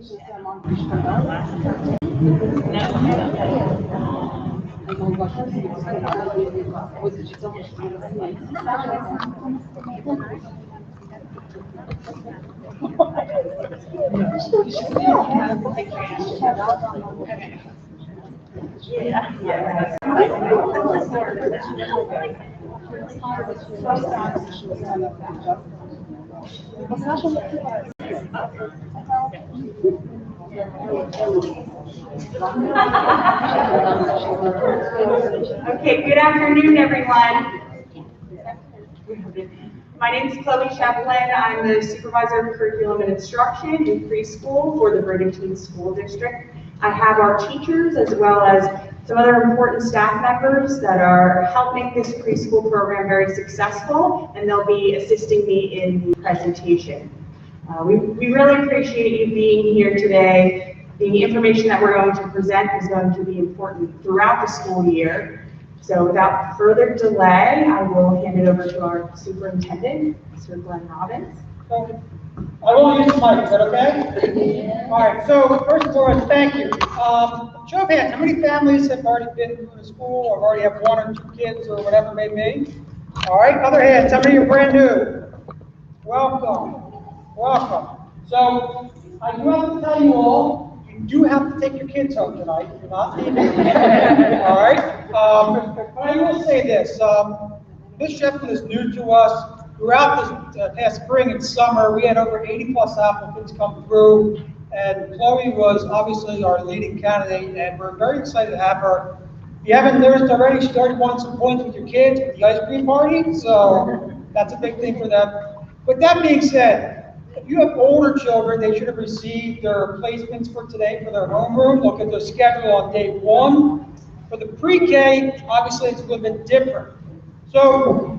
Okay, good afternoon, everyone. My name is Chloe Shevlin. I'm the Supervisor of Curriculum and Instruction in Preschool for the Bradenton School District. I have our teachers as well as some other important staff members that are helping this preschool program very successful, and they'll be assisting me in the presentation. We really appreciate you being here today. The information that we're going to present is going to be important throughout the school year. So without further delay, I will hand it over to our superintendent, Mr. Glenn Robbins. I will use the mic, is that okay? Yeah. All right, so first of all, thank you. Show of hands, how many families have already been through the school or already have 1 or 2 kids or whatever it may be? All right, other hands, how many are brand new? Welcome, welcome. So I do have to tell you all, you do have to take your kids home tonight. You're not leaving. All right. But I will say this: Ms. Shevlin is new to us. Throughout this past spring and summer, we had over 80+ applicants come through, and Chloe was obviously our leading candidate, and we're very excited to have her. If you haven't noticed already, she already won some points with your kids at the ice cream party, so that's a big thing for them. With that being said, if you have older children, they should have received their placements for today for their homeroom. Look at their schedule on day 1. For the pre-K, obviously it's a little bit different. So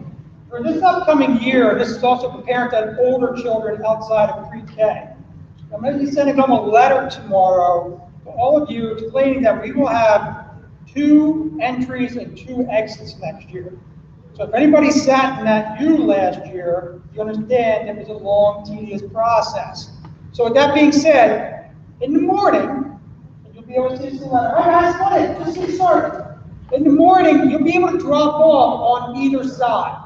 for this upcoming year, this is also for parents that have older children outside of pre-K. I'm going to be sending them a letter tomorrow to all of you explaining that we will have 2 entries and 2 exits next year. So if anybody sat in that U last year, you understand it was a long, tedious process. So with that being said, in the morning, you'll be able to see this letter. All right, guys, come on in. Just get started. In the morning, you'll be able to drop off on either side,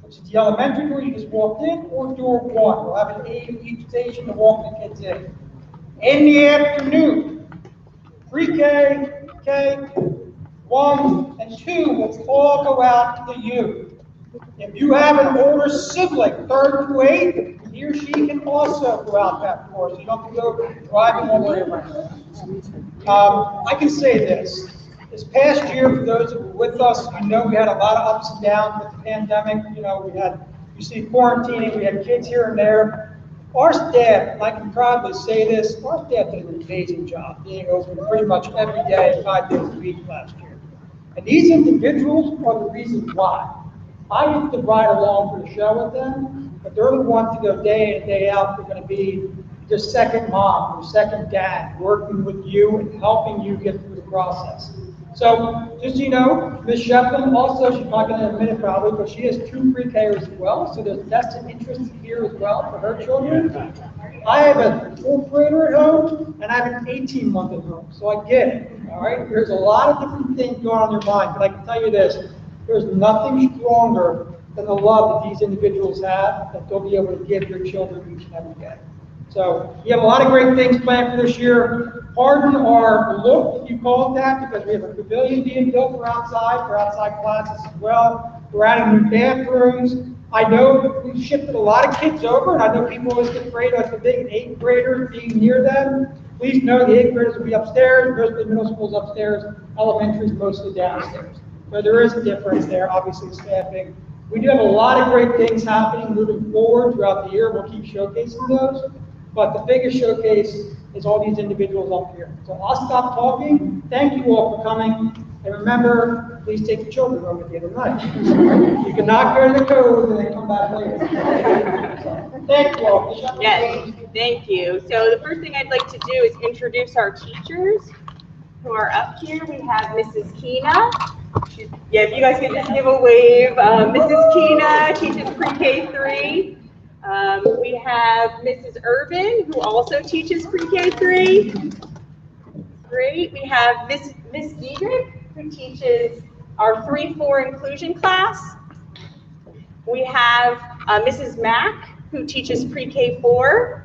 which is the elementary door you just walked in, or door 1. We'll have an aide at each station to walk the kids in. In the afternoon, pre-K, K, 1 and 2 will all go out to the U. If you have an older sibling, 3rd through 8th, he or she can also go out that door, so you don't have to go driving all the way around. I can say this. This past year, for those who were with us, I know we had a lot of ups and downs with the pandemic. You know, you see quarantining, we had kids here and there. Our staff, and I can proudly say this, our staff did an amazing job being open pretty much every day, 5 days a week last year. And these individuals are the reason why. I get to ride along for the show with them, but they're the ones to go day in and day out. They're going to be your second mom or second dad, working with you and helping you get through the process. So, just so you know, Ms. Shevlin also, she's not going to admit it probably, but she has 2 pre-Kers as well, so there's vested interest here as well for her children. I have a 4th grader at home, and I have an 18-month at home, so I get it, all right? There's a lot of different things going on in your mind, but I can tell you this, there's nothing stronger than the love that these individuals have that they'll be able to give their children each and every day. So we have a lot of great things planned for this year. Pardon our look, if you call it that, because we have a pavilion being built for outside classes as well. We're adding new bathrooms. I know we've shifted a lot of kids over, and I know people always get afraid of the big 8th graders being near them. Please know the 8th graders will be upstairs, most of the middle school's upstairs, elementary is mostly downstairs. So there is a difference there, obviously staffing. We do have a lot of great things happening moving forward throughout the year. We'll keep showcasing those. But the biggest showcase is all these individuals up here. So I'll stop talking. Thank you all for coming. And remember, please take the children home at the end of the night. You cannot go to the code and then come back later. So, thank you all. Yes, thank you. So the first thing I'd like to do is introduce our teachers who are up here. We have Mrs. Keena. Yeah, if you guys can just give a wave. Mrs. Keena teaches pre-K 3. We have Mrs. Urban, who also teaches pre-K-3. Great. We have Miss Giedrich, who teaches our 3-4 inclusion class. We have Mrs. Mack, who teaches pre-K-4.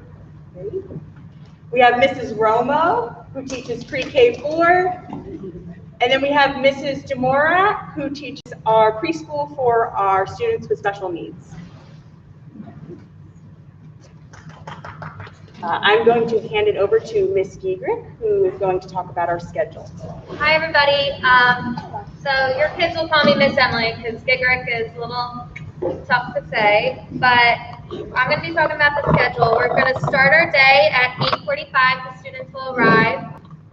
We have Mrs. Romo, who teaches pre-K-4. And then we have Mrs. Demora, who teaches our preschool for our students with special needs. I'm going to hand it over to Miss Giedrich, who is going to talk about our schedule. Hi, everybody. So your kids will call me Miss Emily because Giedrich is a little tough to say, but I'm going to be talking about the schedule. We're going to start our day at 8:45. The students will arrive,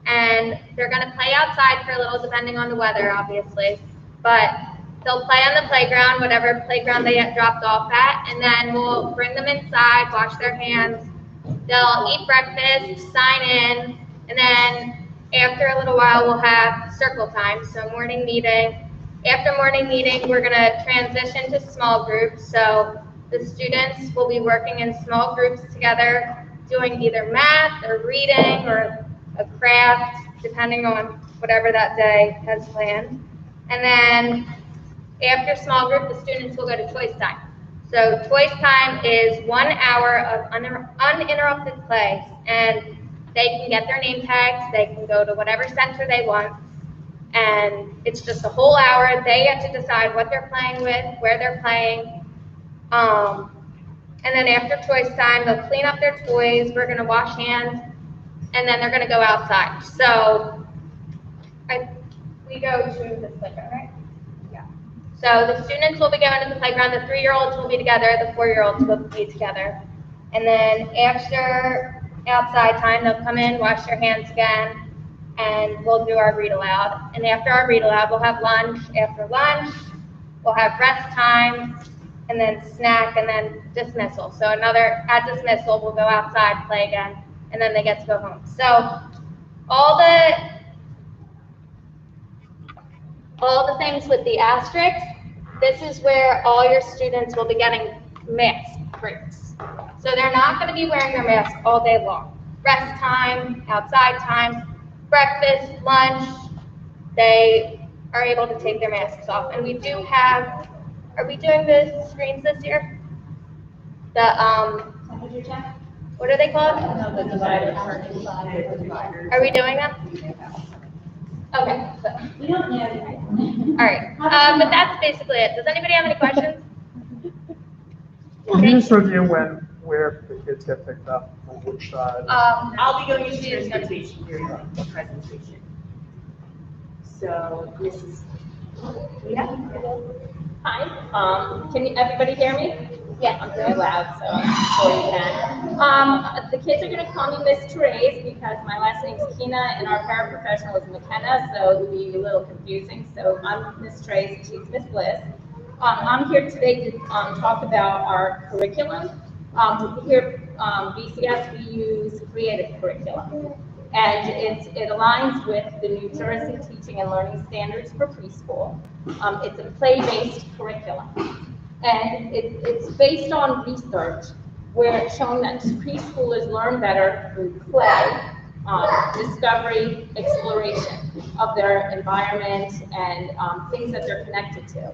and they're going to play outside for a little, depending on the weather, obviously. But they'll play on the playground, whatever playground they get dropped off at, and then we'll bring them inside, wash their hands. They'll eat breakfast, sign in, and then after a little while, we'll have circle time, so morning meeting. After morning meeting, we're going to transition to small groups. So the students will be working in small groups together, doing either math or reading or a craft, depending on whatever that day has planned. And then after small group, the students will go to choice time. So choice time is 1 hour of uninterrupted play, and they can get their name tags, they can go to whatever center they want, and it's just a whole hour. They get to decide what they're playing with, where they're playing, and then after choice time, they'll clean up their toys, we're going to wash hands, and then they're going to go outside. So we go to the playground, right? So the students will be going to the playground, the 3-year-olds will be together, the 4-year-olds will be together. And then after outside time, they'll come in, wash their hands again, and we'll do our read aloud. And after our read aloud, we'll have lunch. After lunch, we'll have rest time, and then snack, and then dismissal. So at dismissal, we'll go outside, play again, and then they get to go home. So all the things with the asterisks, this is where all your students will be getting mask breaks. So they're not going to be wearing their mask all day long. Rest time, outside time, breakfast, lunch, they are able to take their masks off. And we do have, are we doing the screens this year? What are they called? No, the dividers. Are we doing them? Okay. We don't know. All right. But that's basically it. Does anybody have any questions? Can you just review where the kids get picked up, on which side? I'll be going into your presentation during the presentation. So, Mrs. Hi, can everybody hear me? Yeah. I'm very loud, so I'm sure you can. The kids are gonna call me Miss Therese because my last name is Kina and our paraprofessional is McKenna, so it would be a little confusing. So I'm Miss Therese and she's Miss Bliss. I'm here today to talk about our curriculum. Here at BCS we use creative curriculum. And it aligns with the New Jersey Teaching and Learning Standards for preschool. It's a play-based curriculum. And it's based on research where it's shown that preschoolers learn better through play, discovery, exploration of their environment and things that they're connected to.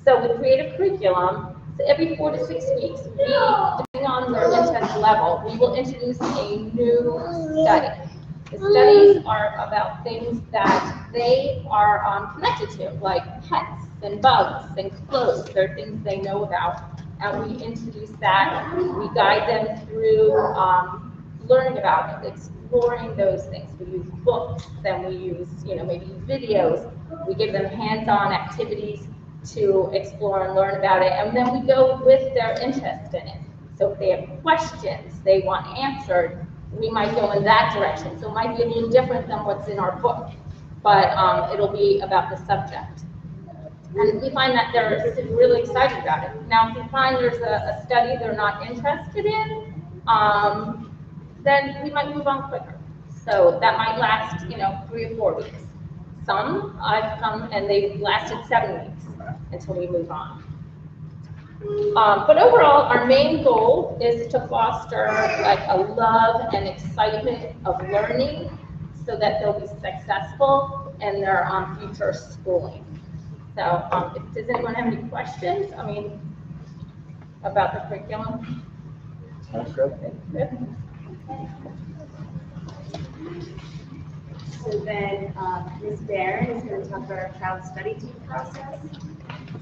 So with creative curriculum, so every 4 to 6 weeks, depending on their interest level, we will introduce a new study. The studies are about things that they are connected to, like pets and bugs and clothes. They're things they know about. And we introduce that. We guide them through learning about it, exploring those things. We use books, then we use, maybe videos. We give them hands-on activities to explore and learn about it. And then we go with their interest in it. So if they have questions they want answered, we might go in that direction. So it might be a little different than what's in our book, but it'll be about the subject. And we find that they're really excited about it. Now, if we find there's a study they're not interested in, then we might move on quicker. So that might last, 3 or 4 weeks. Some I've come and they've lasted 7 weeks until we move on. But overall, our main goal is to foster like a love and excitement of learning so that they'll be successful in their future schooling. So does anyone have any questions? I mean, about the curriculum? That's good. Good. So then, Ms. Barron is going to talk about our child study team process.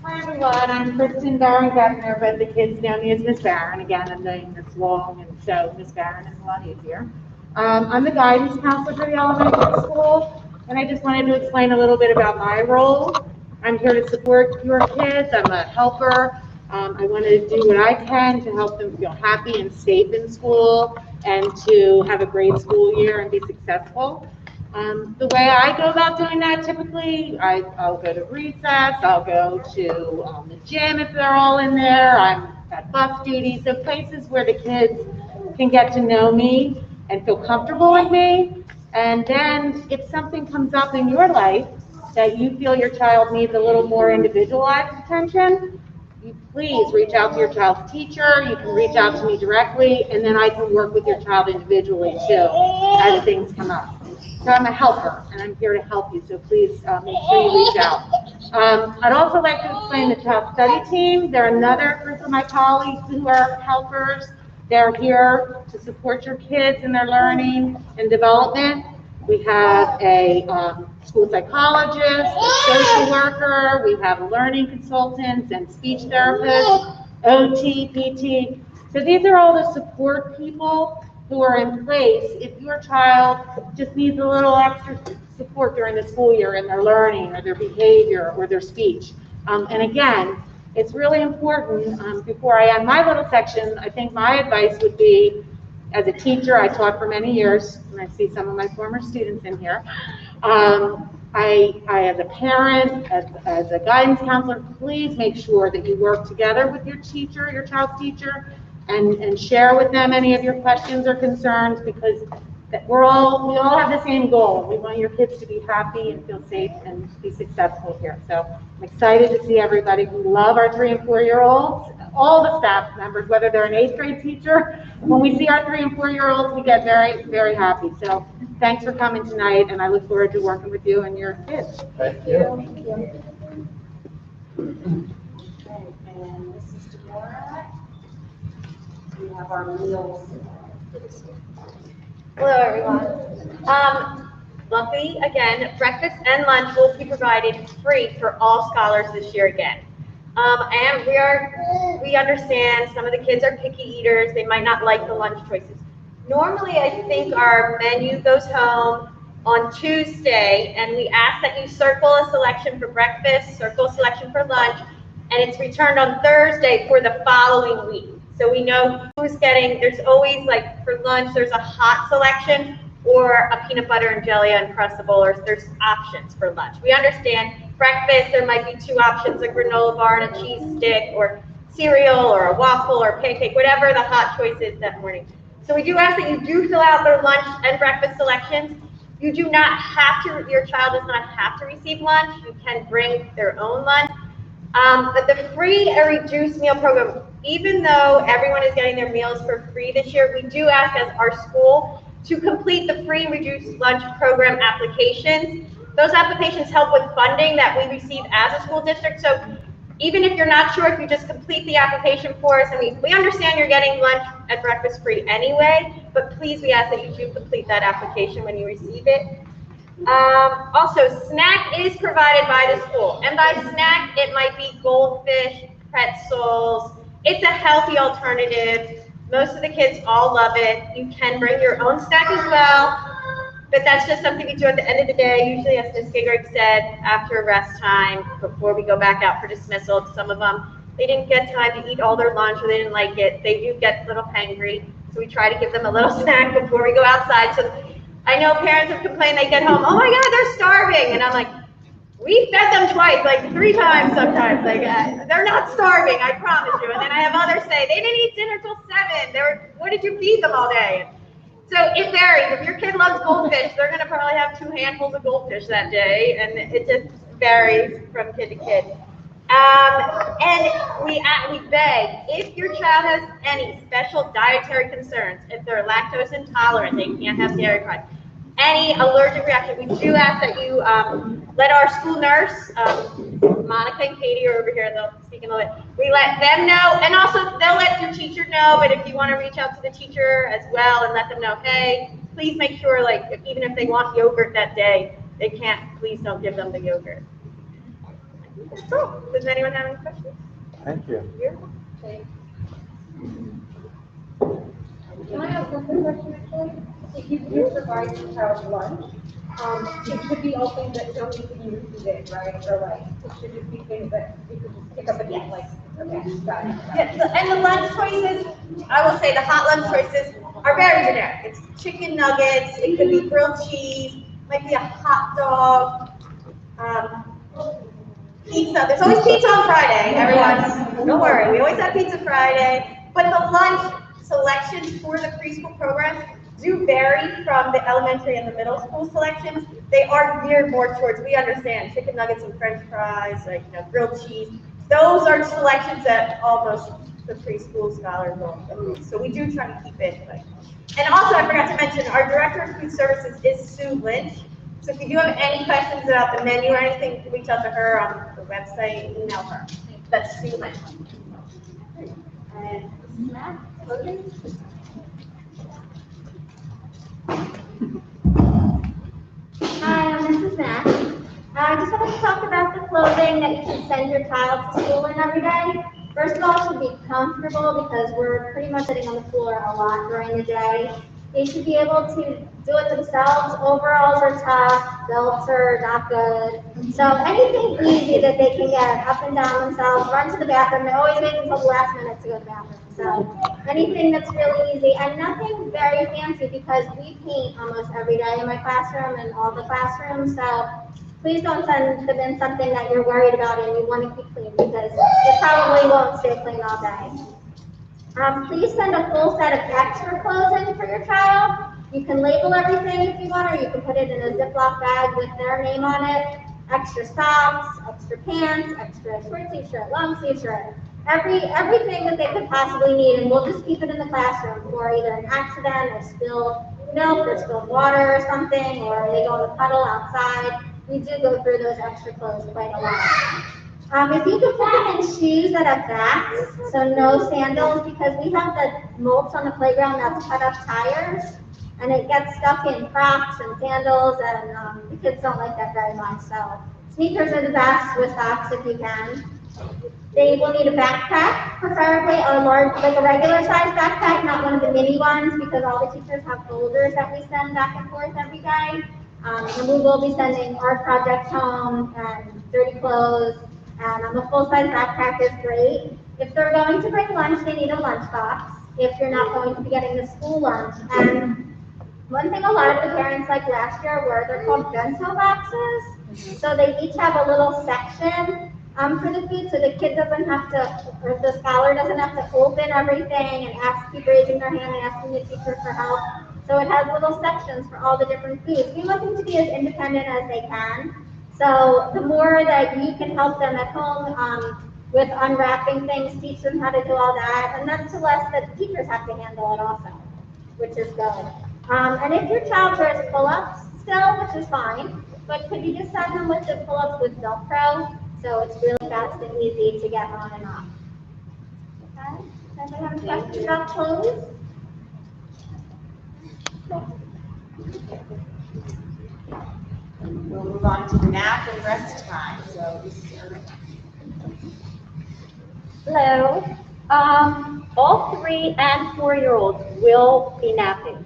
Hi everyone, I'm Kristen Barron Geffner, but the kids know me as Miss Barron. Again, I'm name that's long, and so Miss Barron is a lot easier. I'm the guidance counselor for the elementary school, and I just wanted to explain a little bit about my role. I'm here to support your kids. I'm a helper. I want to do what I can to help them feel happy and safe in school and to have a great school year and be successful. The way I go about doing that typically, I'll go to recess, I'll go to the gym if they're all in there, I'm at bus duty, so places where the kids can get to know me and feel comfortable with me. And then if something comes up in your life that you feel your child needs a little more individualized attention, you please reach out to your child's teacher, you can reach out to me directly, and then I can work with your child individually too as things come up. So I'm a helper, and I'm here to help you, so please make sure you reach out. I'd also like to explain the child study team. They're another group of my colleagues who are helpers. They're here to support your kids in their learning and development. We have a school psychologist, a social worker, we have learning consultants and speech therapists, OT, PT. So these are all the support people who are in place if your child just needs a little extra support during the school year in their learning or their behavior or their speech. And again, it's really important, before I end my little section, I think my advice would be, as a teacher, I taught for many years, and I see some of my former students in here. I as a parent, as a guidance counselor, please make sure that you work together with your teacher, your child's teacher, and share with them any of your questions or concerns, because we all have the same goal. We want your kids to be happy and feel safe and be successful here. So I'm excited to see everybody. We love our 3 and 4-year-olds, all the staff members, whether they're an 8th grade teacher. When we see our 3 and 4-year-olds, we get very, very happy. So thanks for coming tonight, and I look forward to working with you and your kids. Thank you. And this is Deborah. We have our meals. Hello, everyone. Luckily, again, breakfast and lunch will be provided free for all scholars this year again. And we understand some of the kids are picky eaters. They might not like the lunch choices. Normally, I think our menu goes home on Tuesday, and we ask that you circle a selection for breakfast, circle a selection for lunch, and it's returned on Thursday for the following week. So we know who's getting, there's always, like, for lunch, there's a hot selection or a peanut butter and jelly Uncrustable, or there's options for lunch. We understand breakfast, there might be 2 options, a granola bar and a cheese stick, or cereal, or a waffle, or pancake, whatever the hot choice is that morning. So we do ask that you do fill out their lunch and breakfast selections. You do not have to, your child does not have to receive lunch. You can bring their own lunch. But the free and reduced meal program, even though everyone is getting their meals for free this year, we do ask as our school to complete the free and reduced lunch program applications. Those applications help with funding that we receive as a school district. So even if you're not sure, if you just complete the application for us, and we understand you're getting lunch and breakfast free anyway, but please, we ask that you do complete that application when you receive it. Also, snack is provided by the school, and by snack, it might be goldfish, pretzels. It's a healthy alternative. Most of the kids all love it. You can bring your own snack as well, but that's just something we do at the end of the day. Usually, as Ms. Giggerick said, after rest time, before we go back out for dismissal. Some of them, they didn't get time to eat all their lunch, or they didn't like it. They do get a little hangry, so we try to give them a little snack before we go outside. So I know parents have complained they get home, oh my God, they're starving. And I'm like, we fed them twice, like 3 times sometimes. Like, they're not starving, I promise you. And then I have others say, they didn't eat dinner till 7. What did you feed them all day? So it varies. If your kid loves goldfish, they're going to probably have 2 handfuls of goldfish that day. And it just varies from kid to kid. And we beg, if your child has any special dietary concerns, if they're lactose intolerant, they can't have dairy products, any allergic reaction, we do ask that you let our school nurse, Monica and Katie are over here, they'll speak in a little bit. We let them know, and also they'll let your teacher know, but if you want to reach out to the teacher as well and let them know, hey, please make sure, like, even if they want yogurt that day, they can't, please don't give them the yogurt. Cool. Does anyone have any questions? Thank you. Can I ask one quick question, actually? If you do provide your child lunch, it could be all things that don't need to be repeated, right? Or like, it should just be things that you could just pick up again, like, okay, got it. Yeah, and the lunch choices, I will say the hot lunch choices are very generic. It's chicken nuggets, it could be grilled cheese, might be a hot dog, pizza. There's always pizza on Friday, everyone. Don't worry, we always have pizza Friday. But the lunch selections for the preschool programs do vary from the elementary and the middle school selections. They are geared more towards, we understand, chicken nuggets and french fries, like, grilled cheese. Those are selections that almost the preschool scholars will use. So we do try to keep it. And also, I forgot to mention, our Director of Food Services is Sue Lynch. So if you do have any questions about the menu or anything, reach out to her on the website, email her. That's Sue Lynch. And Matt, closing? Hi, I'm Mrs. Mack. I just wanted to talk about the clothing that you should send your child to school in every day. First of all, it should be comfortable because we're pretty much sitting on the floor a lot during the day. They should be able to do it themselves. Overalls are tough, belts are not good. So anything easy that they can get up and down themselves, run to the bathroom. They always wait until the last minute to go to the bathroom. So anything that's really easy and nothing very fancy because we paint almost every day in my classroom and all the classrooms. So please don't send them in something that you're worried about and you want to keep clean because it probably won't stay clean all day. Please send a full set of extra clothing for your child. You can label everything if you want, or you can put it in a Ziploc bag with their name on it. Extra socks, extra pants, extra short sleeve shirt, long sleeve shirt, everything that they could possibly need, and we'll just keep it in the classroom for either an accident or spilled milk or spilled water or something, or they go in the puddle outside. We do go through those extra clothes quite a lot. If you could put them in shoes that have backs, so no sandals, because we have the mulch on the playground that's cut up tires, and it gets stuck in Crocs and sandals, and the kids don't like that very much. So sneakers are the best with socks if you can. They will need a backpack, preferably a large, like a regular size backpack, not one of the mini ones, because all the teachers have folders that we send back and forth every day. And we will be sending art projects home and dirty clothes. And a full-size backpack is great. If they're going to bring lunch, they need a lunchbox. If you're not going to be getting the school lunch. And one thing a lot of the parents like last year were, they're called bento boxes. So they each have a little section for the food, so the kid doesn't have to, or the scholar doesn't have to open everything and keep raising their hand and asking the teacher for help. So it has little sections for all the different foods. We want them to be as independent as they can. So the more that you can help them at home with unwrapping things, teach them how to do all that, and that's the less that teachers have to handle it also, which is good. And if your child wears pull-ups still, which is fine, but could you just send them with the pull-ups with Velcro, so it's really fast and easy to get on and off. Okay? Does anyone have a question about clothes? We'll move on to nap and rest time. So this is Hello. All 3 and 4-year-olds will be napping.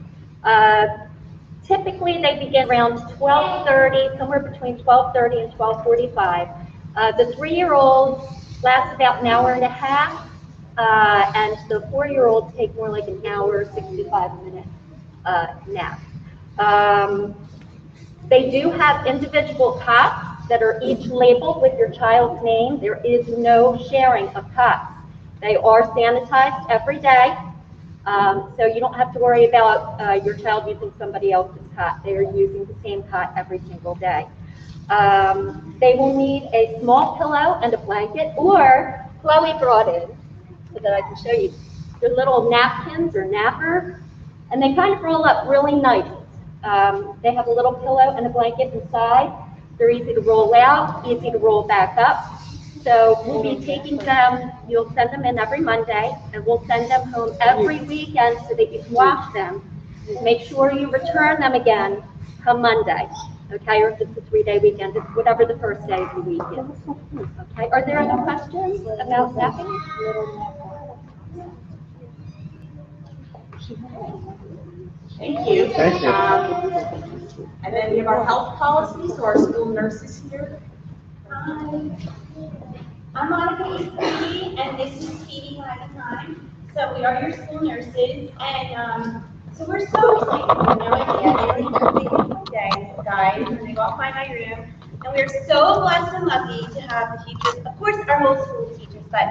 Typically, they begin around 12:30, somewhere between 12:30 and 12:45. The 3-year-olds last about an hour and a half, and the 4-year-olds take more like an hour, 65-minute nap. They do have individual cots that are each labeled with your child's name. There is no sharing of cots. They are sanitized every day, so you don't have to worry about your child using somebody else's cot. They are using the same cot every single day. They will need a small pillow and a blanket, or Chloe brought in, so that I can show you, their little napkins or napper, and they kind of roll up really nice. They have a little pillow and a blanket inside. They're easy to roll out, easy to roll back up. So we'll be taking them, you'll send them in every Monday, and we'll send them home every weekend so that you can wash them. Make sure you return them again come Monday, okay? Or if it's a 3-day weekend, it's whatever the first day of the week is. Okay, are there any questions about napping? Thank you. Thank you. And then we have our health policy, so our school nurses here. Hi, I'm Monica Eastley, and this is Katie Time. So we are your school nurses, and so we're so excited. You know, every day, guys, when they walk by my room, and we're so blessed and lucky to have the teachers. Of course, our whole school teachers, but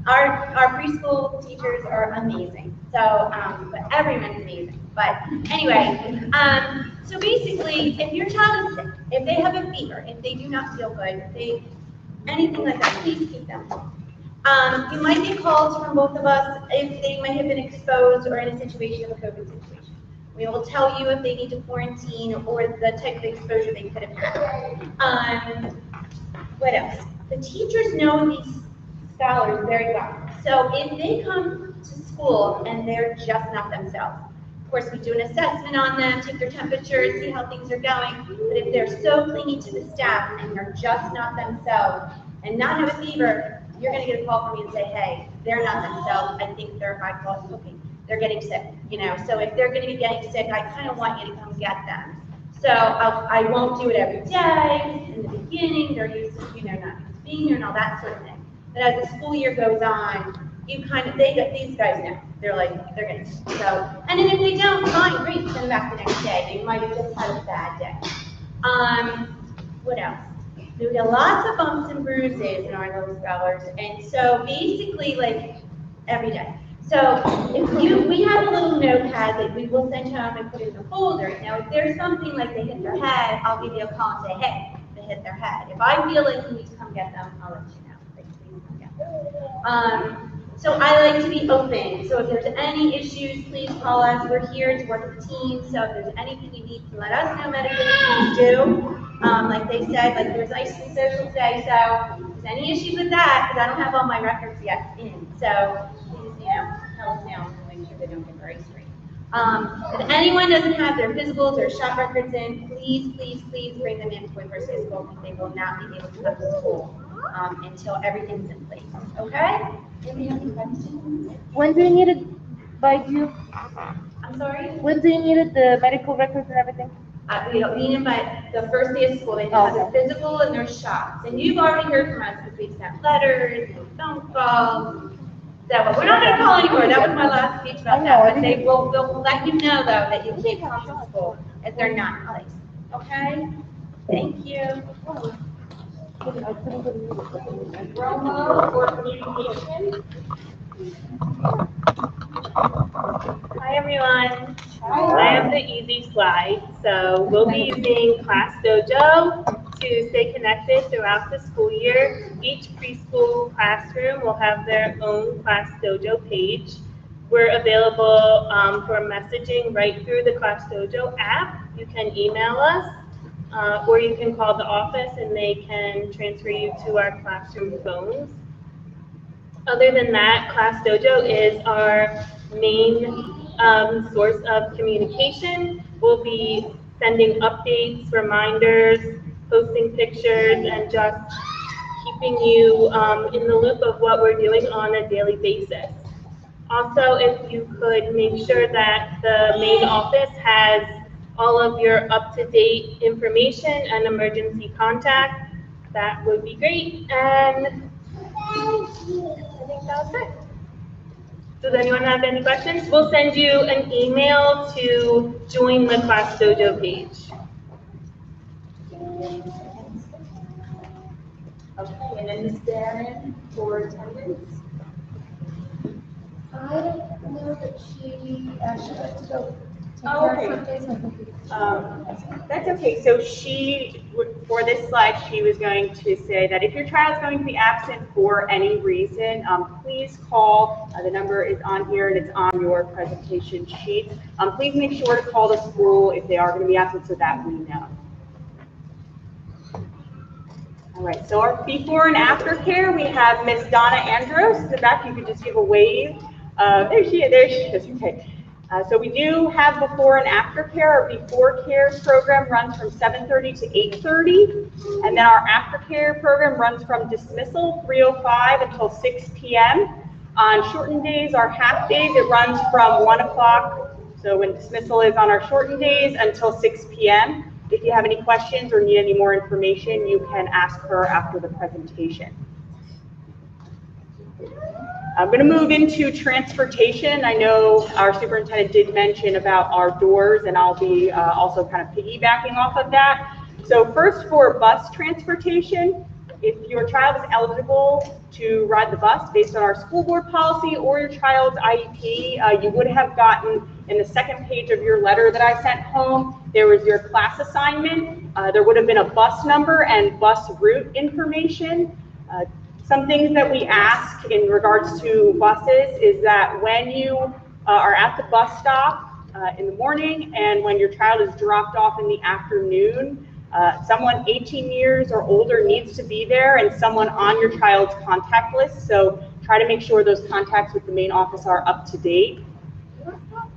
our preschool teachers are amazing. So, but everyone's amazing. But anyway, so basically, if your child is sick, if they have a fever, if they do not feel good, if they anything like that, please keep them home. You might get calls from both of us if they might have been exposed or in a situation of a COVID situation. We will tell you if they need to quarantine or the type of exposure they could have had. What else? The teachers know these scholars very well. So if they come to school and they're just not themselves, of course we do an assessment on them, take their temperature, see how things are going. But if they're so clingy to the staff and they're just not themselves and not have a fever, you're going to get a call from me and say, hey, they're not themselves. I think they're high quality cooking. They're getting sick, you know. So if they're going to be getting sick, I kind of want you to come get them. So I won't do it every day. In the beginning, they're used to, you know, not being here and all that sort of thing. But as the school year goes on, you kind of, these guys know. They're like, they're going to, so, and then if they don't, fine, great, send them back the next day. They might have just had a bad day. What else? We get lots of bumps and bruises in our little scholars, and so basically, like, every day. So we have a little notepad that we will send home and put in the folder. Now, if there's something like they hit their head, I'll give you a call and say, hey, they hit their head. If I feel like you need to come get them, I'll let you know. Like, please come get them. So I like to be open. So if there's any issues, please call us. We're here to work as a team. So if there's anything you need to let us know medically, please do. Like they said, like there's ice cream social today. So if there's any issues with that, because I don't have all my records yet in. So please, you know, tell us now to make sure they don't get their ice cream. If anyone doesn't have their physicals or shop records in, please, please, please bring them in for the first day of school because they will not be able to come to school until everything's in place. Okay? Any other questions? When do you need it by you? I'm sorry? When do you need it, the medical records and everything? We don't need them by the first day of school. They have their physical and their shots. And you've already heard from us because we've sent letters and phone calls. So we're not going to call anymore. That was my last speech about that. But they will let you know, though, that you can't come to school if they're not in place. Okay? Thank you. Promo for communication. Hi everyone. I have the easy slide. So we'll be using Class Dojo to stay connected throughout the school year. Each preschool classroom will have their own Class Dojo page. We're available for messaging right through the Class Dojo app. You can email us or you can call the office and they can transfer you to our classroom phones. Other than that, Class Dojo is our main source of communication. We'll be sending updates, reminders, posting pictures, and just keeping you in the loop of what we're doing on a daily basis. Also, if you could make sure that the main office has all of your up-to-date information and emergency contact, that would be great. And I think that's it. Does anyone have any questions? We'll send you an email to join the Class Dojo page. Okay, and then Ms. Barron for attendance. I don't know that she would like to go Oh, okay. That's okay. So for this slide, she was going to say that if your child is going to be absent for any reason, please call. The number is on here and it's on your presentation sheet. Please make sure to call the school if they are going to be absent so that we know. All right, so our before and after care, we have Miss Donna Andros in the back. You could just give a wave. There she is, okay. So we do have before and after care. Our before care program runs from 7:30 to 8:30, and then our after care program runs from dismissal 3:05 until 6 p.m. On shortened days, our half days, it runs from 1 o'clock, so when dismissal is on our shortened days, until 6 p.m. If you have any questions or need any more information, you can ask her after the presentation. I'm going to move into transportation. I know our superintendent did mention about our doors, and I'll be also kind of piggybacking off of that. So first, for bus transportation, if your child is eligible to ride the bus based on our school board policy or your child's IEP, you would have gotten in the second page of your letter that I sent home, there was your class assignment. There would have been a bus number and bus route information. Some things that we ask in regards to buses is that when you are at the bus stop in the morning and when your child is dropped off in the afternoon, someone 18 years or older needs to be there and someone on your child's contact list. So try to make sure those contacts with the main office are up to date.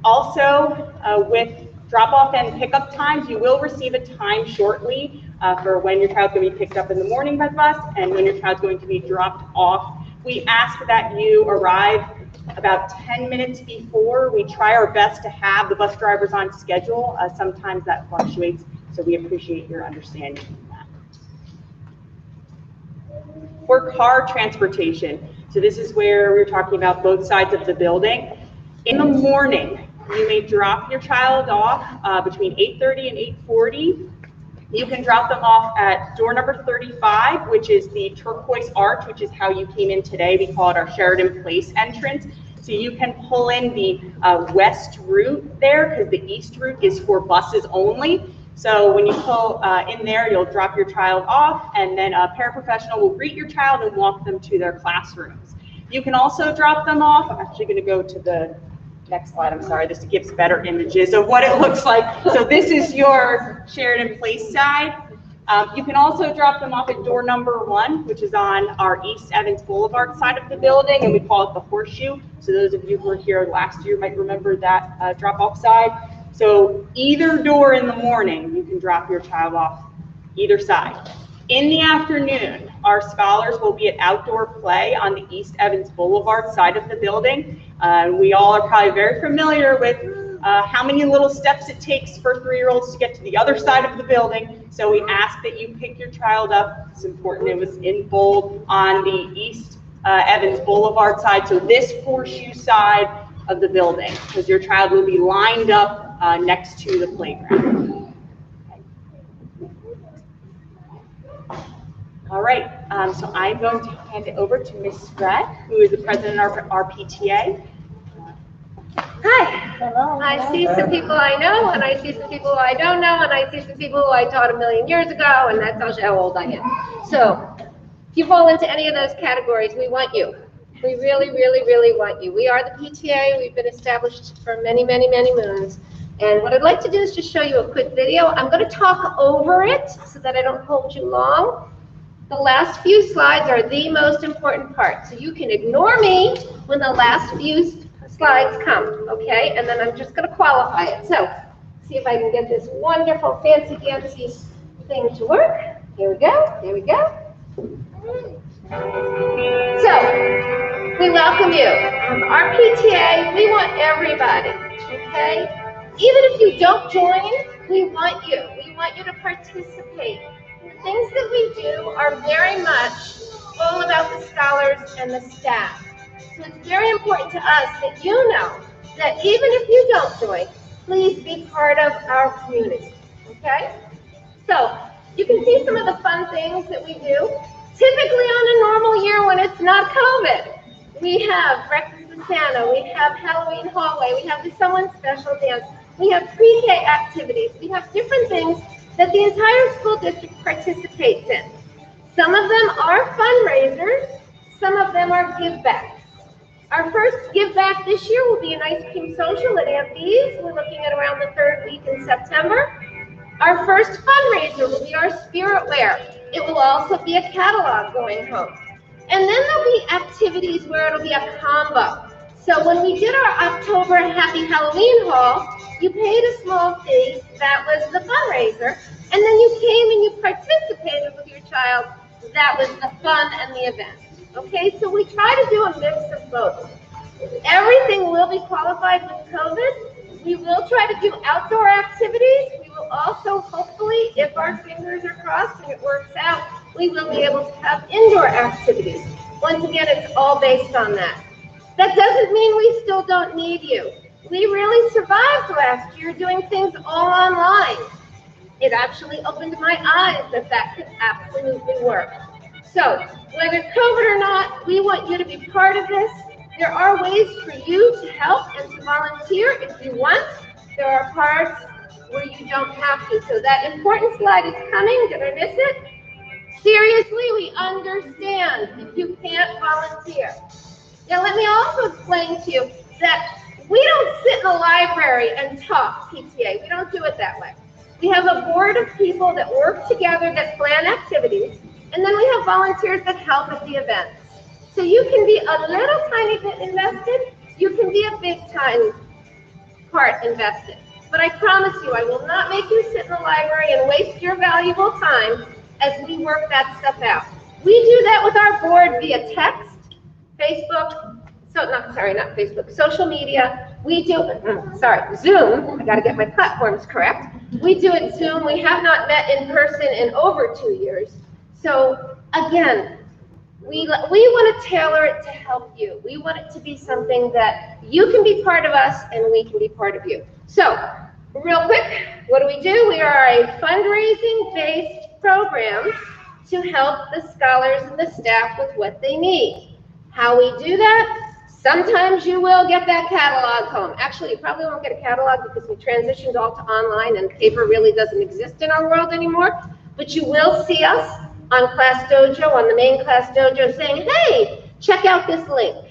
Also, with drop-off and pickup times, you will receive a time shortly for when your child's going to be picked up in the morning by bus and when your child's going to be dropped off. We ask that you arrive about 10 minutes before. We try our best to have the bus drivers on schedule. Sometimes that fluctuates, so we appreciate your understanding in that. For car transportation, so this is where we're talking about both sides of the building. In the morning, you may drop your child off between 8:30 and 8:40. You can drop them off at door number 35, which is the turquoise arch, which is how you came in today. We call it our Sheridan Place entrance. So you can pull in the west route there because the east route is for buses only. So when you pull in there, you'll drop your child off and then a paraprofessional will greet your child and walk them to their classrooms. You can also drop them off. I'm actually going to go to the next slide, I'm sorry, this gives better images of what it looks like. So this is your Sheridan Place side. You can also drop them off at door number 1, which is on our East Evans Boulevard side of the building, and we call it the Horseshoe. So those of you who were here last year might remember that drop-off side. So either door in the morning, you can drop your child off either side. In the afternoon, our scholars will be at outdoor play on the East Evans Boulevard side of the building. We all are probably very familiar with how many little steps it takes for 3-year-olds to get to the other side of the building. So we ask that you pick your child up. It's important, it was in bold, on the East Evans Boulevard side. So this Horseshoe side of the building, because your child will be lined up next to the playground. All right, so I'm going to hand it over to Ms. Spratt, who is the president of our PTA. Hi. Hello. I see some people I know, and I see some people who I don't know, and I see some people who I taught a million years ago, and that tells you how old I am. So, if you fall into any of those categories, we want you. We really, really, really want you. We are the PTA. We've been established for many, many, many moons. And what I'd like to do is just show you a quick video. I'm going to talk over it so that I don't hold you long. The last few slides are the most important part. So you can ignore me when the last few slides come, okay? And then I'm just going to qualify it. So see if I can get this wonderful, fancy thing to work. Here we go. Here we go. So we welcome you. Our PTA, we want everybody, okay? Even if you don't join, we want you. We want you to participate. The things that we do are very much all about the scholars and the staff. So it's very important to us that you know that even if you don't join, please be part of our community, okay? So you can see some of the fun things that we do. Typically on a normal year when it's not COVID, we have Breakfast with Santa, we have Halloween hallway, we have the Someone Special dance. we have pre-K activities, we have different things that the entire school district participates in. Some of them are fundraisers, some of them are give-backs. Our first give-back this year will be an ice cream social at Aunt Bee's. We're looking at around the 3rd week in September. Our first fundraiser will be our Spirit Wear. It will also be a catalog going home. And then there'll be activities where it'll be a combo. So when we did our October Happy Halloween haul, you paid a small fee, that was the fundraiser, and then you came and you participated with your child, that was the fun and the event. Okay, so we try to do a mix of both. Everything will be qualified with COVID. We will try to do outdoor activities. We will also, hopefully, if our fingers are crossed and it works out, we will be able to have indoor activities. Once again, it's all based on that. That doesn't mean we still don't need you. We really survived last year doing things all online. It actually opened my eyes that that could absolutely work. So, whether COVID or not, we want you to be part of this. There are ways for you to help and to volunteer if you want. There are parts where you don't have to. So that important slide is coming. Did I miss it? Seriously, we understand if you can't volunteer. Now let me also explain to you that we don't sit in a library and talk PTA. We don't do it that way. We have a board of people that work together that plan activities, and then we have volunteers that help at the events. So you can be a little tiny bit invested, you can be a big time part invested. But I promise you, I will not make you sit in the library and waste your valuable time as we work that stuff out. We do that with our board via text, Facebook, not Facebook, social media. We do, Zoom. I gotta get my platforms correct. We do it Zoom. We have not met in person in over 2 years. So again, we want to tailor it to help you. We want it to be something that you can be part of us and we can be part of you. So, real quick, what do? We are a fundraising-based program to help the scholars and the staff with what they need. How we do that? Sometimes you will get that catalog home. Actually, you probably won't get a catalog because we transitioned all to online and paper really doesn't exist in our world anymore. But you will see us on Class Dojo, on the main Class Dojo, saying, hey, check out this link.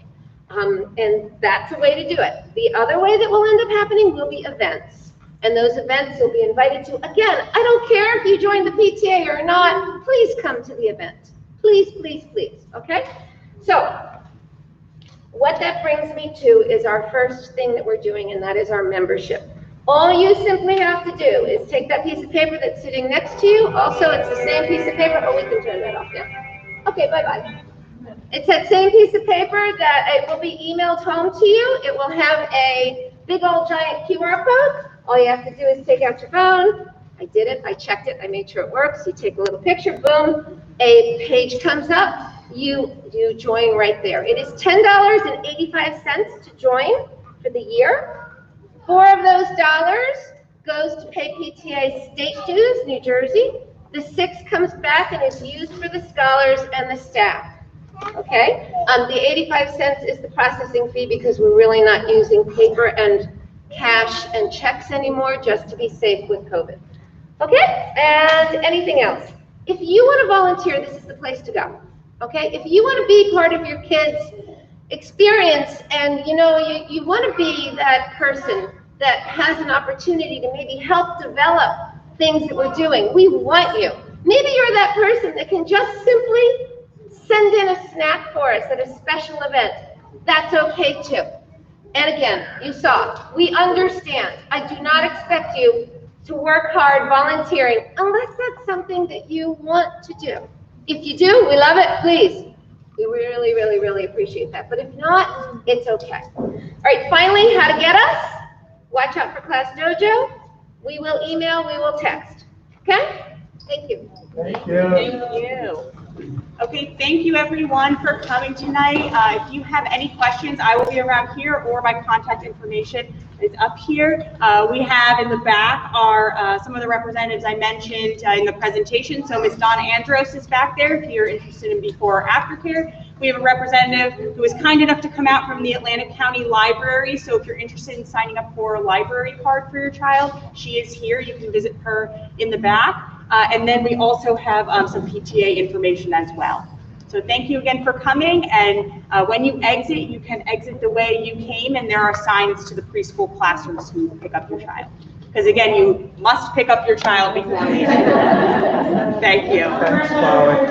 And that's a way to do it. The other way that will end up happening will be events. And those events you'll be invited to. Again, I don't care if you join the PTA or not. Please come to the event. Please, please, please. Okay? So, what that brings me to is our first thing that we're doing, and that is our membership. All you simply have to do is take that piece of paper that's sitting next to you. Also, it's the same piece of paper. Oh, we can turn that off now. Okay, bye-bye. It's that same piece of paper that it will be emailed home to you. It will have a big old giant QR code. All you have to do is take out your phone. I did it. I checked it. I made sure it works. You take a little picture. Boom. A page comes up. You join right there. It is $10.85 to join for the year. 4 of those dollars goes to pay PTA state dues, New Jersey. The 6 comes back and is used for the scholars and the staff. Okay? The 85 cents is the processing fee because we're really not using paper and cash and checks anymore, just to be safe with COVID. Okay? And anything else? If you want to volunteer, this is the place to go. Okay? If you want to be part of your kids' experience and you want to be that person that has an opportunity to maybe help develop things that we're doing, we want you. Maybe you're that person that can just simply send in a snack for us at a special event. That's okay too. And again, you saw, we understand. I do not expect you to work hard volunteering unless that's something that you want to do. If you do, we love it, please. We really, really, really appreciate that. But if not, it's okay. All right, finally, how to get us? Watch out for Class Dojo. We will email, we will text. Okay? Thank you. Thank you. Thank you. Okay, thank you everyone for coming tonight. If you have any questions, I will be around here or my contact information is up here. We have in the back are some of the representatives I mentioned in the presentation. So Ms. Donna Andros is back there if you're interested in before or after care. We have a representative who was kind enough to come out from the Atlantic County Library. So if you're interested in signing up for a library card for your child, she is here. You can visit her in the back. And then we also have some PTA information as well. So thank you again for coming, and when you exit, you can exit the way you came, and there are signs to the preschool classrooms to pick up your child. Because again, you must pick up your child before leaving. Thank you. Thanks, Molly.